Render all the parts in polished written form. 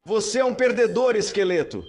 Você é um perdedor, esqueleto.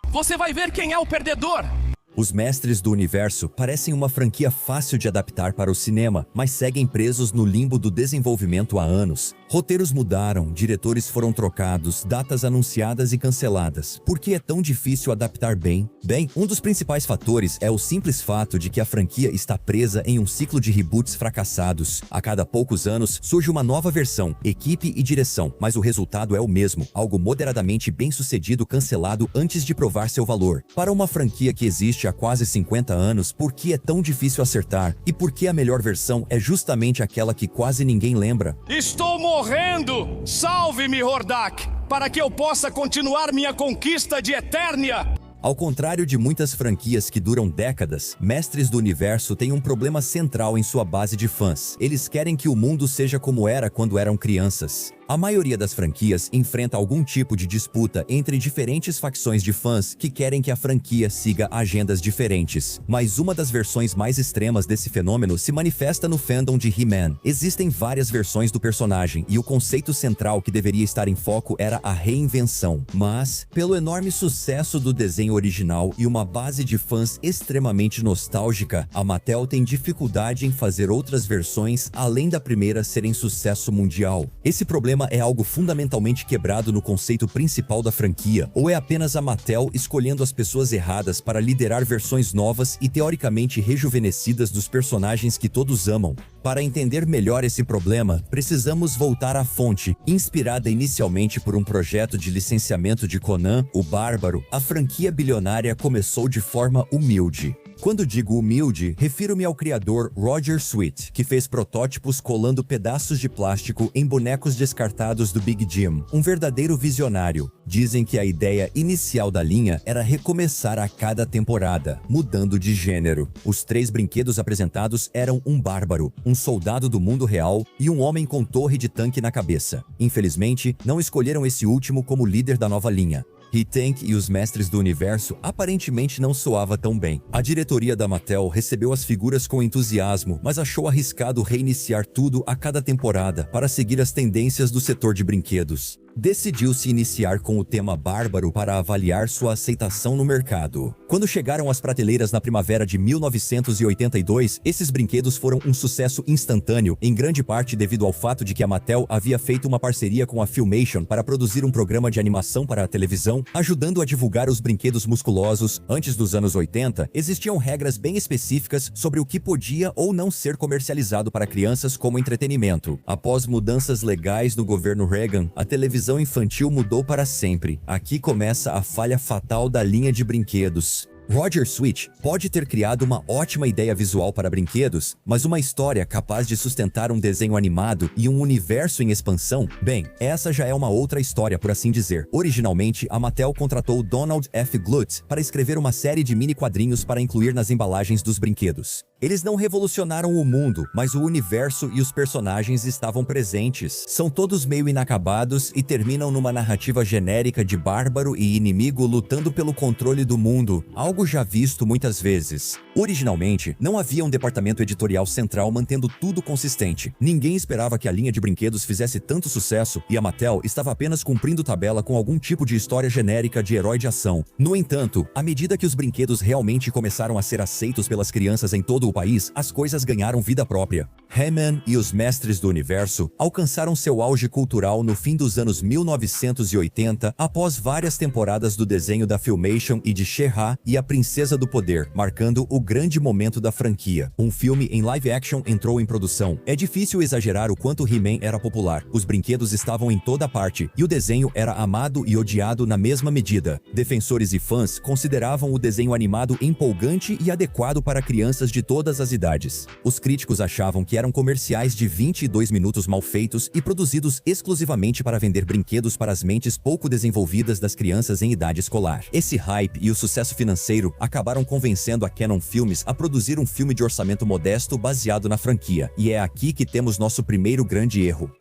Você vai ver quem é o perdedor. Os Mestres do Universo parecem uma franquia fácil de adaptar para o cinema, mas seguem presos no limbo do desenvolvimento há anos. Roteiros mudaram, diretores foram trocados, datas anunciadas e canceladas. Por que é tão difícil adaptar bem? Bem, um dos principais fatores é o simples fato de que a franquia está presa em um ciclo de reboots fracassados. A cada poucos anos surge uma nova versão, equipe e direção, mas o resultado é o mesmo, algo moderadamente bem-sucedido cancelado antes de provar seu valor. Para uma franquia que existe há quase 50 anos, por que é tão difícil acertar? E por que a melhor versão é justamente aquela que quase ninguém lembra? Estou morrendo! Salve-me, Hordak, para que eu possa continuar minha conquista de Eternia! Ao contrário de muitas franquias que duram décadas, Mestres do Universo têm um problema central em sua base de fãs. Eles querem que o mundo seja como era quando eram crianças. A maioria das franquias enfrenta algum tipo de disputa entre diferentes facções de fãs que querem que a franquia siga agendas diferentes. Mas uma das versões mais extremas desse fenômeno se manifesta no fandom de He-Man. Existem várias versões do personagem e o conceito central que deveria estar em foco era a reinvenção. Mas, pelo enorme sucesso do desenho original e uma base de fãs extremamente nostálgica, a Mattel tem dificuldade em fazer outras versões além da primeira serem sucesso mundial. Esse problema é algo fundamentalmente quebrado no conceito principal da franquia, ou é apenas a Mattel escolhendo as pessoas erradas para liderar versões novas e teoricamente rejuvenescidas dos personagens que todos amam? Para entender melhor esse problema, precisamos voltar à fonte. Inspirada inicialmente por um projeto de licenciamento de Conan, o Bárbaro, a franquia bilionária começou de forma humilde. Quando digo humilde, refiro-me ao criador Roger Sweet, que fez protótipos colando pedaços de plástico em bonecos descartados do Big Jim, um verdadeiro visionário. Dizem que a ideia inicial da linha era recomeçar a cada temporada, mudando de gênero. Os 3 brinquedos apresentados eram um bárbaro, um soldado do mundo real e um homem com torre de tanque na cabeça. Infelizmente, não escolheram esse último como líder da nova linha. He-Tank e os Mestres do Universo aparentemente não soava tão bem. A diretoria da Mattel recebeu as figuras com entusiasmo, mas achou arriscado reiniciar tudo a cada temporada para seguir as tendências do setor de brinquedos. Decidiu-se iniciar com o tema bárbaro para avaliar sua aceitação no mercado. Quando chegaram às prateleiras na primavera de 1982, esses brinquedos foram um sucesso instantâneo, em grande parte devido ao fato de que a Mattel havia feito uma parceria com a Filmation para produzir um programa de animação para a televisão, ajudando a divulgar os brinquedos musculosos. Antes dos anos 80, existiam regras bem específicas sobre o que podia ou não ser comercializado para crianças como entretenimento. Após mudanças legais no governo Reagan, a televisão infantil mudou para sempre. Aqui começa a falha fatal da linha de brinquedos. Roger Sweet pode ter criado uma ótima ideia visual para brinquedos, mas uma história capaz de sustentar um desenho animado e um universo em expansão? Bem, essa já é uma outra história, por assim dizer. Originalmente, a Mattel contratou Donald F. Glut para escrever uma série de mini-quadrinhos para incluir nas embalagens dos brinquedos. Eles não revolucionaram o mundo, mas o universo e os personagens estavam presentes. São todos meio inacabados e terminam numa narrativa genérica de bárbaro e inimigo lutando pelo controle do mundo, algo já visto muitas vezes. Originalmente, não havia um departamento editorial central mantendo tudo consistente. Ninguém esperava que a linha de brinquedos fizesse tanto sucesso e a Mattel estava apenas cumprindo tabela com algum tipo de história genérica de herói de ação. No entanto, à medida que os brinquedos realmente começaram a ser aceitos pelas crianças em todo o país, as coisas ganharam vida própria. He-Man e os Mestres do Universo alcançaram seu auge cultural no fim dos anos 1980, após várias temporadas do desenho da Filmation e de She-Ra e a Princesa do Poder, marcando o grande momento da franquia. Um filme em live action entrou em produção. É difícil exagerar o quanto He-Man era popular. Os brinquedos estavam em toda parte, e o desenho era amado e odiado na mesma medida. Defensores e fãs consideravam o desenho animado empolgante e adequado para crianças de todas as idades. Os críticos achavam que eram comerciais de 22 minutos mal feitos e produzidos exclusivamente para vender brinquedos para as mentes pouco desenvolvidas das crianças em idade escolar. Esse hype e o sucesso financeiro acabaram convencendo a Cannon Filmes a produzir um filme de orçamento modesto baseado na franquia. E é aqui que temos nosso primeiro grande erro.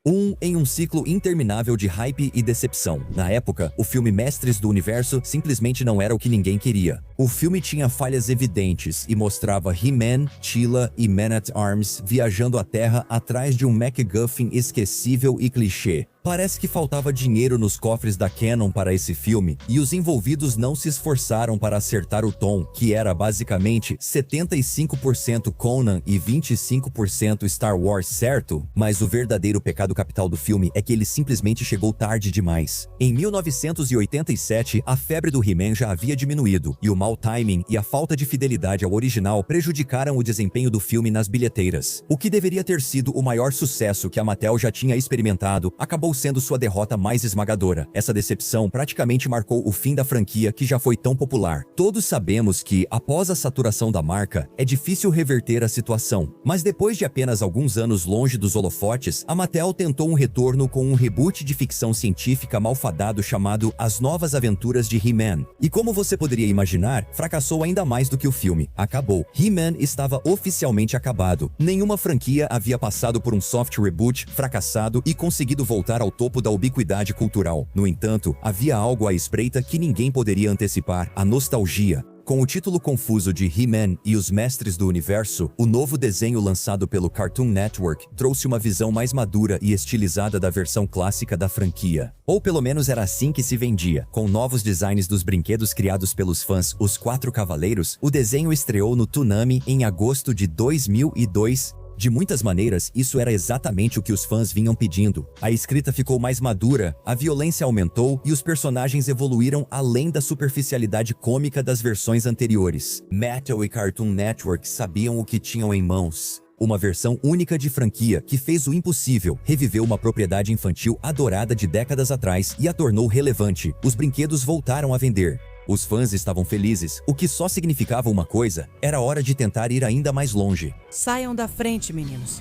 Em um ciclo interminável de hype e decepção. Na época, o filme Mestres do Universo simplesmente não era o que ninguém queria. O filme tinha falhas evidentes e mostrava He-Man, Teela e Man-at-Arms viajando a Terra atrás de um MacGuffin esquecível e clichê. Parece que faltava dinheiro nos cofres da Canon para esse filme, e os envolvidos não se esforçaram para acertar o tom, que era basicamente 75% Conan e 25% Star Wars, certo? Mas o verdadeiro pecado capital do filme é que ele simplesmente chegou tarde demais. Em 1987, a febre do He-Man já havia diminuído, e o mau timing e a falta de fidelidade ao original prejudicaram o desempenho do filme nas bilheteiras. O que deveria ter sido o maior sucesso que a Mattel já tinha experimentado, acabou sendo sua derrota mais esmagadora. Essa decepção praticamente marcou o fim da franquia que já foi tão popular. Todos sabemos que, após a saturação da marca, é difícil reverter a situação. Mas depois de apenas alguns anos longe dos holofotes, a Mattel tentou um retorno com um reboot de ficção científica malfadado chamado As Novas Aventuras de He-Man. E como você poderia imaginar, fracassou ainda mais do que o filme. Acabou. He-Man estava oficialmente acabado. Nenhuma franquia havia passado por um soft reboot, fracassado e conseguido voltar ao topo da ubiquidade cultural. No entanto, havia algo à espreita que ninguém poderia antecipar: a nostalgia. Com o título confuso de He-Man e os Mestres do Universo, o novo desenho lançado pelo Cartoon Network trouxe uma visão mais madura e estilizada da versão clássica da franquia. Ou pelo menos era assim que se vendia. Com novos designs dos brinquedos criados pelos fãs, os Quatro Cavaleiros, o desenho estreou no Toonami em agosto de 2002. De muitas maneiras, isso era exatamente o que os fãs vinham pedindo. A escrita ficou mais madura, a violência aumentou e os personagens evoluíram além da superficialidade cômica das versões anteriores. Mattel e Cartoon Network sabiam o que tinham em mãos. Uma versão única de franquia que fez o impossível, reviveu uma propriedade infantil adorada de décadas atrás e a tornou relevante. Os brinquedos voltaram a vender. Os fãs estavam felizes, o que só significava uma coisa: era hora de tentar ir ainda mais longe. Saiam da frente, meninos.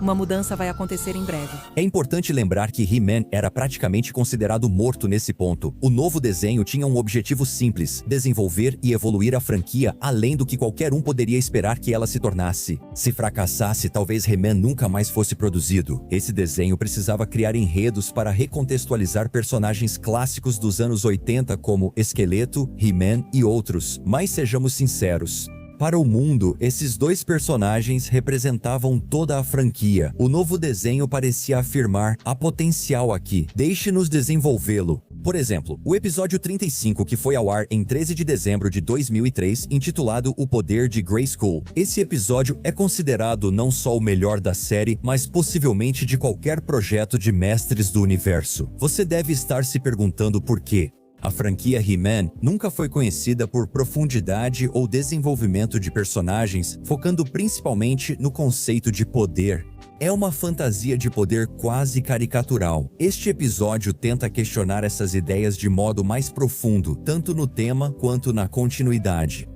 Uma mudança vai acontecer em breve. É importante lembrar que He-Man era praticamente considerado morto nesse ponto. O novo desenho tinha um objetivo simples: desenvolver e evoluir a franquia além do que qualquer um poderia esperar que ela se tornasse. Se fracassasse, talvez He-Man nunca mais fosse produzido. Esse desenho precisava criar enredos para recontextualizar personagens clássicos dos anos 80 como Esqueleto, He-Man e outros. Mas sejamos sinceros, para o mundo, esses dois personagens representavam toda a franquia. O novo desenho parecia afirmar: há potencial aqui, deixe-nos desenvolvê-lo. Por exemplo, o episódio 35, que foi ao ar em 13 de dezembro de 2003, intitulado O Poder de Grayskull. Esse episódio é considerado não só o melhor da série, mas possivelmente de qualquer projeto de Mestres do Universo. Você deve estar se perguntando por quê. A franquia He-Man nunca foi conhecida por profundidade ou desenvolvimento de personagens, focando principalmente no conceito de poder. É uma fantasia de poder quase caricatural. Este episódio tenta questionar essas ideias de modo mais profundo, tanto no tema quanto na continuidade.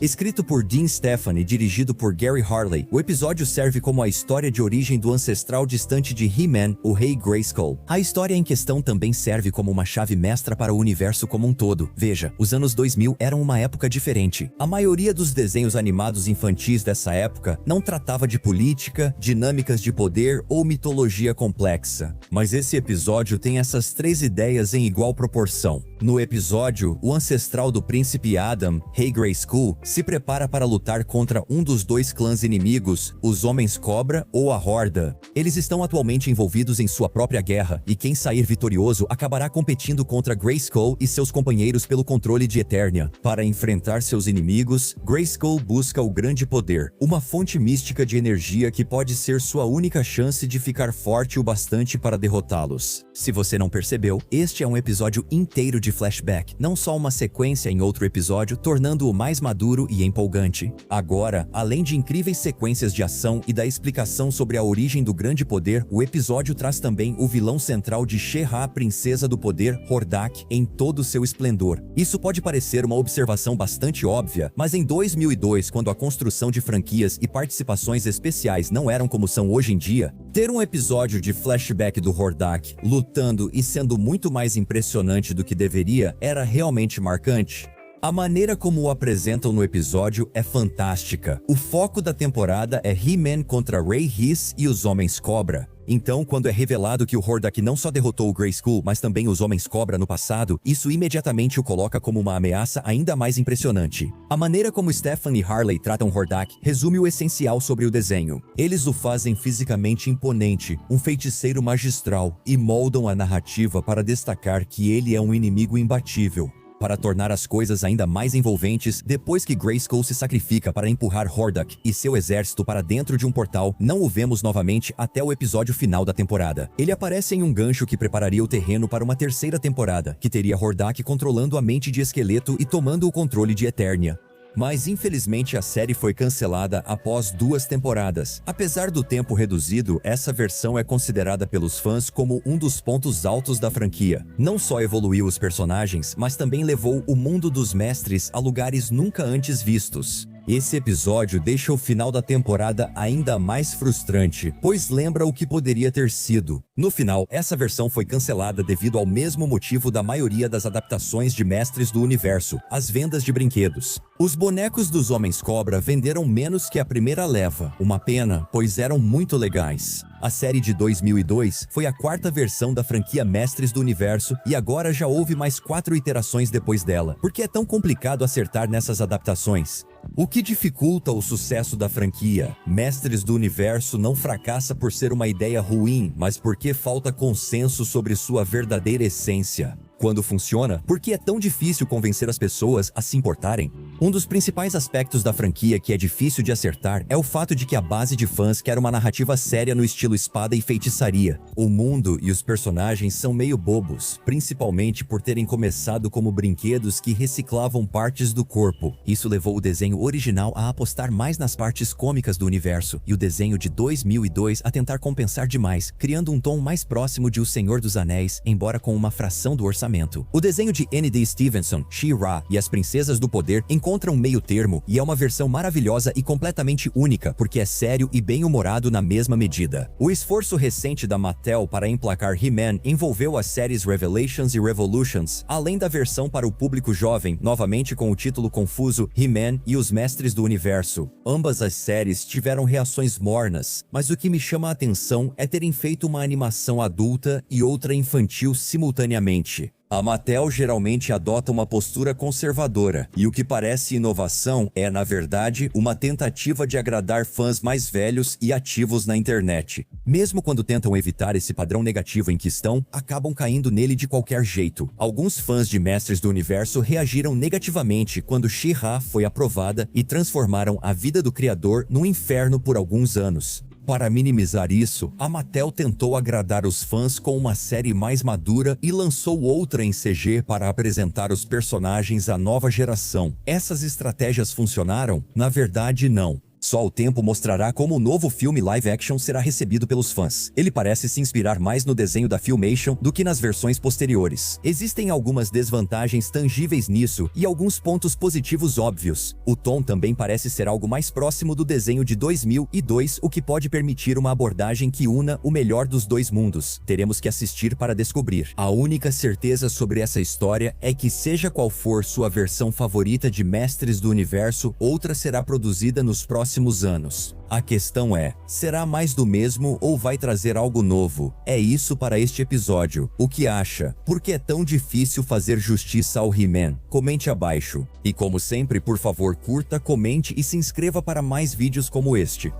Escrito por Dean Stefani e dirigido por Gary Harley, o episódio serve como a história de origem do ancestral distante de He-Man, o Rei Grayskull. A história em questão também serve como uma chave mestra para o universo como um todo. Veja, os anos 2000 eram uma época diferente. A maioria dos desenhos animados infantis dessa época não tratava de política, dinâmicas de poder ou mitologia complexa. Mas esse episódio tem essas três ideias em igual proporção. No episódio, o ancestral do príncipe Adam, Rei Grayskull, se prepara para lutar contra um dos dois clãs inimigos, os Homens-Cobra ou a Horda. Eles estão atualmente envolvidos em sua própria guerra, e quem sair vitorioso acabará competindo contra Grayskull e seus companheiros pelo controle de Eternia. Para enfrentar seus inimigos, Grayskull busca o Grande Poder, uma fonte mística de energia que pode ser sua única chance de ficar forte o bastante para derrotá-los. Se você não percebeu, este é um episódio inteiro de flashback, não só uma sequência em outro episódio, tornando-o mais maduro e empolgante. Agora, além de incríveis sequências de ação e da explicação sobre a origem do Grande Poder, o episódio traz também o vilão central de She-Ra, Princesa do Poder, Hordak, em todo o seu esplendor. Isso pode parecer uma observação bastante óbvia, mas em 2002, quando a construção de franquias e participações especiais não eram como são hoje em dia, ter um episódio de flashback do Hordak lutando e sendo muito mais impressionante do que deveria era realmente marcante. A maneira como o apresentam no episódio é fantástica. O foco da temporada é He-Man contra Ray-Hiss e os Homens-Cobra. Então, quando é revelado que o Hordak não só derrotou o Grayskull, mas também os Homens-Cobra no passado, isso imediatamente o coloca como uma ameaça ainda mais impressionante. A maneira como Stefan e Harley tratam Hordak resume o essencial sobre o desenho. Eles o fazem fisicamente imponente, um feiticeiro magistral, e moldam a narrativa para destacar que ele é um inimigo imbatível. Para tornar as coisas ainda mais envolventes, depois que Grayskull se sacrifica para empurrar Hordak e seu exército para dentro de um portal, não o vemos novamente até o episódio final da temporada. Ele aparece em um gancho que prepararia o terreno para uma terceira temporada, que teria Hordak controlando a mente de Esqueleto e tomando o controle de Eternia. Mas infelizmente a série foi cancelada após 2 temporadas. Apesar do tempo reduzido, essa versão é considerada pelos fãs como um dos pontos altos da franquia. Não só evoluiu os personagens, mas também levou o mundo dos mestres a lugares nunca antes vistos. Esse episódio deixa o final da temporada ainda mais frustrante, pois lembra o que poderia ter sido. No final, essa versão foi cancelada devido ao mesmo motivo da maioria das adaptações de Mestres do Universo, as vendas de brinquedos. Os bonecos dos Homens-Cobra venderam menos que a primeira leva, uma pena, pois eram muito legais. A série de 2002 foi a 4ª versão da franquia Mestres do Universo e agora já houve mais 4 iterações depois dela. Por que é tão complicado acertar nessas adaptações? O que dificulta o sucesso da franquia? Mestres do Universo não fracassa por ser uma ideia ruim, mas porque falta consenso sobre sua verdadeira essência. Quando funciona, por que é tão difícil convencer as pessoas a se importarem? Um dos principais aspectos da franquia que é difícil de acertar é o fato de que a base de fãs quer uma narrativa séria no estilo espada e feitiçaria. O mundo e os personagens são meio bobos, principalmente por terem começado como brinquedos que reciclavam partes do corpo. Isso levou o desenho original a apostar mais nas partes cômicas do universo, e o desenho de 2002 a tentar compensar demais, criando um tom mais próximo de O Senhor dos Anéis, embora com uma fração do orçamento. O desenho de N.D. Stevenson, She-Ra e as Princesas do Poder encontra um meio termo e é uma versão maravilhosa e completamente única, porque é sério e bem-humorado na mesma medida. O esforço recente da Mattel para emplacar He-Man envolveu as séries Revelations e Revolutions, além da versão para o público jovem, novamente com o título confuso He-Man e os Mestres do Universo. Ambas as séries tiveram reações mornas, mas o que me chama a atenção é terem feito uma animação adulta e outra infantil simultaneamente. A Mattel geralmente adota uma postura conservadora, e o que parece inovação é, na verdade, uma tentativa de agradar fãs mais velhos e ativos na internet. Mesmo quando tentam evitar esse padrão negativo em que estão, acabam caindo nele de qualquer jeito. Alguns fãs de Mestres do Universo reagiram negativamente quando She-Ra foi aprovada e transformaram a vida do criador num inferno por alguns anos. Para minimizar isso, a Mattel tentou agradar os fãs com uma série mais madura e lançou outra em CG para apresentar os personagens à nova geração. Essas estratégias funcionaram? Na verdade, não. Só o tempo mostrará como o novo filme live action será recebido pelos fãs. Ele parece se inspirar mais no desenho da Filmation do que nas versões posteriores. Existem algumas desvantagens tangíveis nisso e alguns pontos positivos óbvios. O tom também parece ser algo mais próximo do desenho de 2002, o que pode permitir uma abordagem que una o melhor dos dois mundos. Teremos que assistir para descobrir. A única certeza sobre essa história é que, seja qual for sua versão favorita de Mestres do Universo, outra será produzida nos próximos anos. A questão é, será mais do mesmo ou vai trazer algo novo? É isso para este episódio. O que acha? Por que é tão difícil fazer justiça ao He-Man? Comente abaixo. E como sempre, por favor, curta, comente e se inscreva para mais vídeos como este.